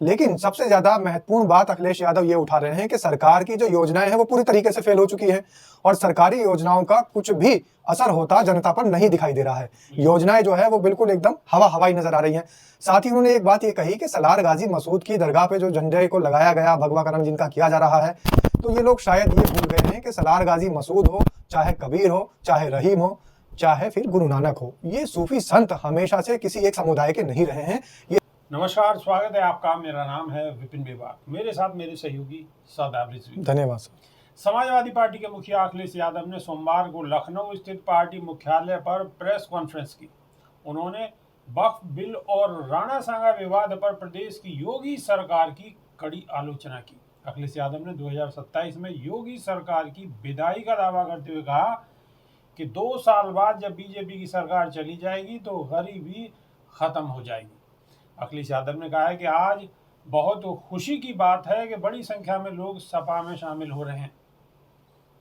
लेकिन सबसे ज्यादा महत्वपूर्ण बात अखिलेश यादव ये उठा रहे हैं कि सरकार की जो योजनाएं हैं वो पूरी तरीके से फेल हो चुकी हैं और सरकारी योजनाओं का कुछ भी असर होता जनता पर नहीं दिखाई दे रहा है। योजनाएं जो है वो बिल्कुल एकदम हवाई नजर आ रही हैं। साथ ही उन्होंने एक बात ये कही कि सलार गाजी मसूद की दरगाह पे जो झंडे को लगाया गया, भगवाकरण जिनका किया जा रहा है, तो ये लोग शायद ये भूल गए हैं कि सलार गाजी मसूद हो, चाहे कबीर हो, चाहे रहीम हो, चाहे फिर गुरु नानक हो, ये सूफी संत हमेशा से किसी एक समुदाय के नहीं रहे हैं। ये नमस्कार, स्वागत है आपका। मेरा नाम है विपिन बेबाक। मेरे साथ मेरे सहयोगी शादाब रिजवी। धन्यवाद सर। समाजवादी पार्टी के मुखिया अखिलेश यादव ने सोमवार को लखनऊ स्थित पार्टी मुख्यालय पर प्रेस कॉन्फ्रेंस की। उन्होंने वक्फ बिल और राणा सांगा विवाद पर प्रदेश की योगी सरकार की कड़ी आलोचना की। अखिलेश यादव ने 2027 में योगी सरकार की विदाई का दावा करते हुए कहा कि 2 साल बाद जब बीजेपी की सरकार चली जाएगी तो गरीबी खत्म हो जाएगी। अखिलेश यादव ने कहा है कि आज बहुत खुशी की बात है कि बड़ी संख्या में लोग सपा में शामिल हो रहे हैं।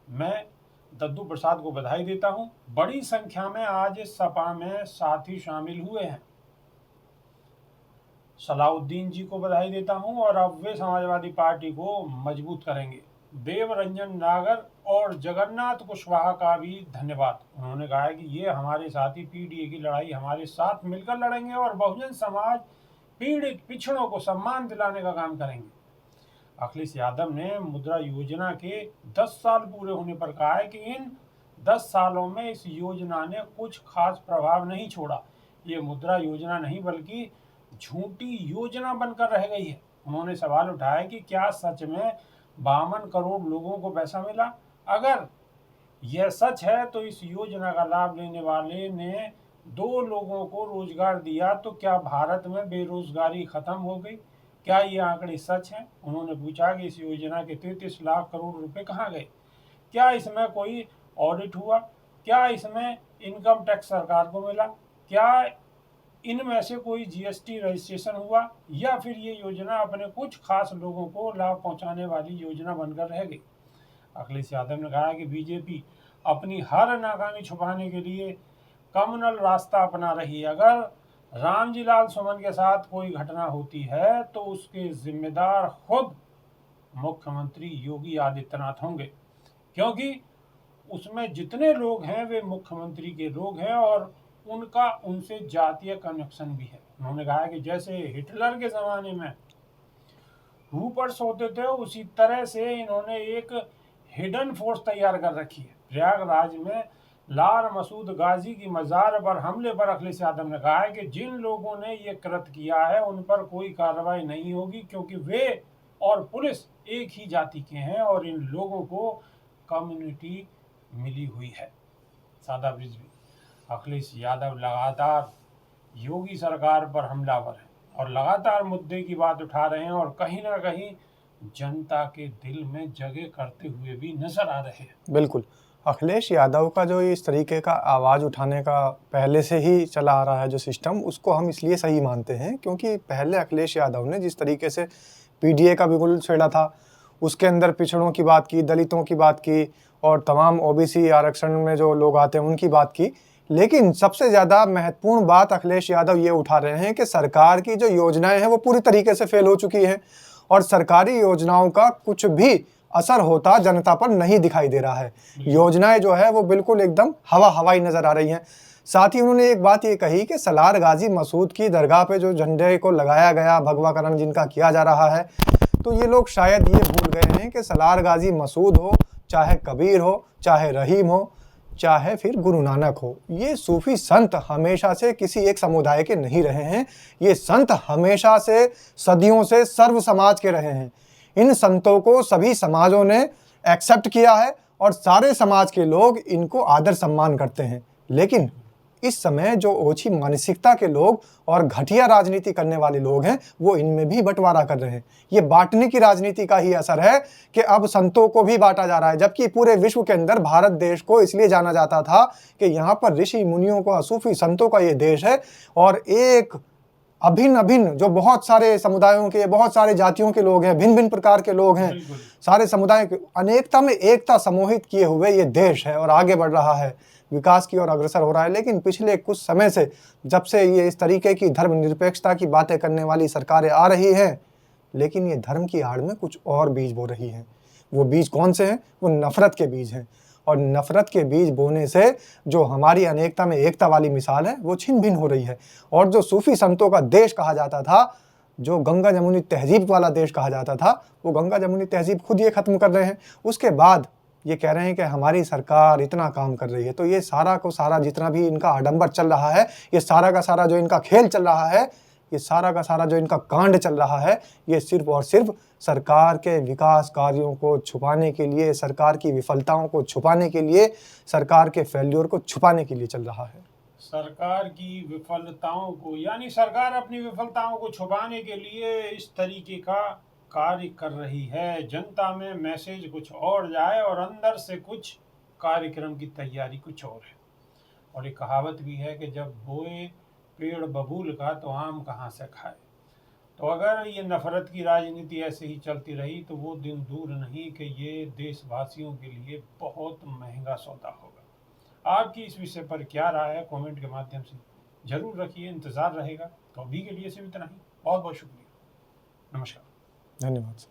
मैं दद्दू प्रसाद को बधाई देता हूं। बड़ी संख्या में आज सपा में साथी शामिल हुए हैं। सलाउद्दीन जी को बधाई देता हूं और अब वे समाजवादी पार्टी को मजबूत करेंगे। देव रंजन नागर और जगन्नाथ कुशवाहा का भी धन्यवाद। उन्होंने कहा है कि ये हमारे साथी पीडीए की लड़ाई हमारे साथ मिलकर लड़ेंगे और बहुजन समाज पीड़ित पिछड़ों को सम्मान दिलाने का काम करेंगे। अखिलेश यादव ने मुद्रा योजना के 10 साल पूरे होने पर कहा है कि इन 10 सालों में इस योजना ने कुछ खास प्रभाव नहीं छोड़ा। ये मुद्रा योजना नहीं बल्कि झूठी योजना बनकर रह गई है। उन्होंने सवाल उठाया कि क्या सच में 52 करोड़ लोगों को पैसा मिला? अगर यह सच है तो इस योजना का लाभ लेने वाले ने 2 लोगों को रोजगार दिया, तो क्या भारत में बेरोजगारी खत्म हो गई? क्या ये आंकड़े सच हैं? उन्होंने पूछा कि इस योजना के 33 लाख करोड़ रुपए कहाँ गए? क्या इसमें कोई ऑडिट हुआ? क्या इसमें इनकम टैक्स सरकार को मिला? क्या इनमें से कोई जीएसटी रजिस्ट्रेशन हुआ, या फिर ये योजना अपने कुछ खास लोगों को लाभ पहुंचाने वाली योजना बनकर रह गई? अखिलेश यादव ने कहा कि बीजेपी अपनी हर नाकामी छुपाने के लिए कम्युनल रास्ता अपना रही। अगर रामजी लाल सुमन के साथ कोई घटना होती है तो उसके जिम्मेदार खुद मुख्यमंत्री योगी आदित्यनाथ होंगे, क्योंकि उसमें जितने लोग हैं वे मुख्यमंत्री के लोग हैं और उनका उनसे जातीय कनेक्शन भी है। उन्होंने कहा कि जैसे हिटलर के ज़माने में रूपर्स होते थे, उसी तरह से इन्होंने एक हिडन फोर्स तैयार कर रखी है। प्रयागराज में लाल मसूद गाजी की मज़ार पर हमले पर अखिलेश यादव ने कहा है कि जिन लोगों ने ये कृत्य किया है उन पर कोई कार्रवाई नहीं होगी, क्योंकि वे और पुलिस एक ही जाति के हैं और इन लोगों को कम्युनिटी मिली हुई है। शादाब रिजवी। अखिलेश यादव लगातार योगी सरकार पर हमलावर हैं और लगातार मुद्दे की बात उठा रहे हैं और कहीं ना कहीं जनता के दिल में जगह करते हुए भी नजर आ रहे हैं। बिल्कुल, अखिलेश यादव का जो इस तरीके का आवाज़ उठाने का पहले से ही चला आ रहा है जो सिस्टम, उसको हम इसलिए सही मानते हैं क्योंकि पहले अखिलेश यादव ने जिस तरीके से पीडीए का बिल्कुल छेड़ा था, उसके अंदर पिछड़ों की बात की, दलितों की बात की और तमाम ओबीसी आरक्षण में जो लोग आते हैं उनकी बात की। लेकिन सबसे ज़्यादा महत्वपूर्ण बात अखिलेश यादव ये उठा रहे हैं कि सरकार की जो योजनाएं हैं वो पूरी तरीके से फेल हो चुकी हैं और सरकारी योजनाओं का कुछ भी असर होता जनता पर नहीं दिखाई दे रहा है। योजनाएं जो है वो बिल्कुल एकदम हवाई नजर आ रही हैं। साथ ही उन्होंने एक बात ये कही कि सलार गाजी मसूद की दरगाह पे जो झंडे को लगाया गया, भगवाकरण जिनका किया जा रहा है, तो ये लोग शायद ये भूल गए हैं कि सलार गाजी मसूद हो, चाहे कबीर हो, चाहे रहीम हो, चाहे फिर गुरु नानक हो, ये सूफी संत हमेशा से किसी एक समुदाय के नहीं रहे हैं। ये संत हमेशा से सदियों से सर्व समाज के रहे हैं। इन संतों को सभी समाजों ने एक्सेप्ट किया है और सारे समाज के लोग इनको आदर सम्मान करते हैं। लेकिन इस समय जो ओछी मानसिकता के लोग और घटिया राजनीति करने वाले लोग हैं वो इनमें भी बंटवारा कर रहे हैं। ये बांटने की राजनीति का ही असर है कि अब संतों को भी बांटा जा रहा है, जबकि पूरे विश्व के अंदर भारत देश को इसलिए जाना जाता था कि यहाँ पर ऋषि मुनियों का, सूफी संतों का ये देश है और एक अभिन्न जो बहुत सारे समुदायों के, बहुत सारे जातियों के लोग हैं, भिन्न भिन्न प्रकार के लोग हैं, सारे समुदाय अनेकता में एकता समूहित किए हुए ये देश है और आगे बढ़ रहा है, विकास की ओर अग्रसर हो रहा है। लेकिन पिछले कुछ समय से जब से ये इस तरीके की धर्मनिरपेक्षता की बातें करने वाली सरकारें आ रही हैं, लेकिन ये धर्म की आड़ में कुछ और बीज बो रही हैं। वो बीज कौन से हैं? वो नफ़रत के बीज हैं, और नफ़रत के बीज बोने से जो हमारी अनेकता में एकता वाली मिसाल है, वो छिन-भिन हो रही है। और जो सूफ़ी संतों का देश कहा जाता था, जो गंगा जमुनी तहज़ीब वाला देश कहा जाता था, वो गंगा जमुनी तहज़ीब खुद ये ख़त्म कर रहे हैं। उसके बाद ये कह रहे हैं कि हमारी सरकार इतना काम कर रही है। तो ये सारा को सारा जितना भी इनका आडंबर चल रहा है, ये सारा का सारा जो इनका खेल चल रहा है, ये सारा का सारा जो इनका कांड चल रहा है, ये सिर्फ़ और सिर्फ़ सरकार के विकास कार्यों को छुपाने के लिए, सरकार की विफलताओं को छुपाने के लिए, सरकार के फेल्योर को छुपाने के लिए चल रहा है। सरकार की विफलताओं को, यानी सरकार अपनी विफलताओं को छुपाने के लिए इस तरीके का कार्य कर रही है। जनता में मैसेज कुछ और जाए और अंदर से कुछ कार्यक्रम की तैयारी कुछ और है। और एक कहावत भी है कि जब बोए पेड़ बबूल का तो आम कहाँ से खाए। तो अगर ये नफ़रत की राजनीति ऐसे ही चलती रही तो वो दिन दूर नहीं कि ये देशवासियों के लिए बहुत महंगा सौदा होगा। आपकी इस विषय पर क्या राय है, कमेंट के माध्यम से जरूर रखिए, इंतज़ार रहेगा। तो अभी के लिए सिर्फ इतना ही। बहुत बहुत शुक्रिया। नमस्कार। धन्यवाद।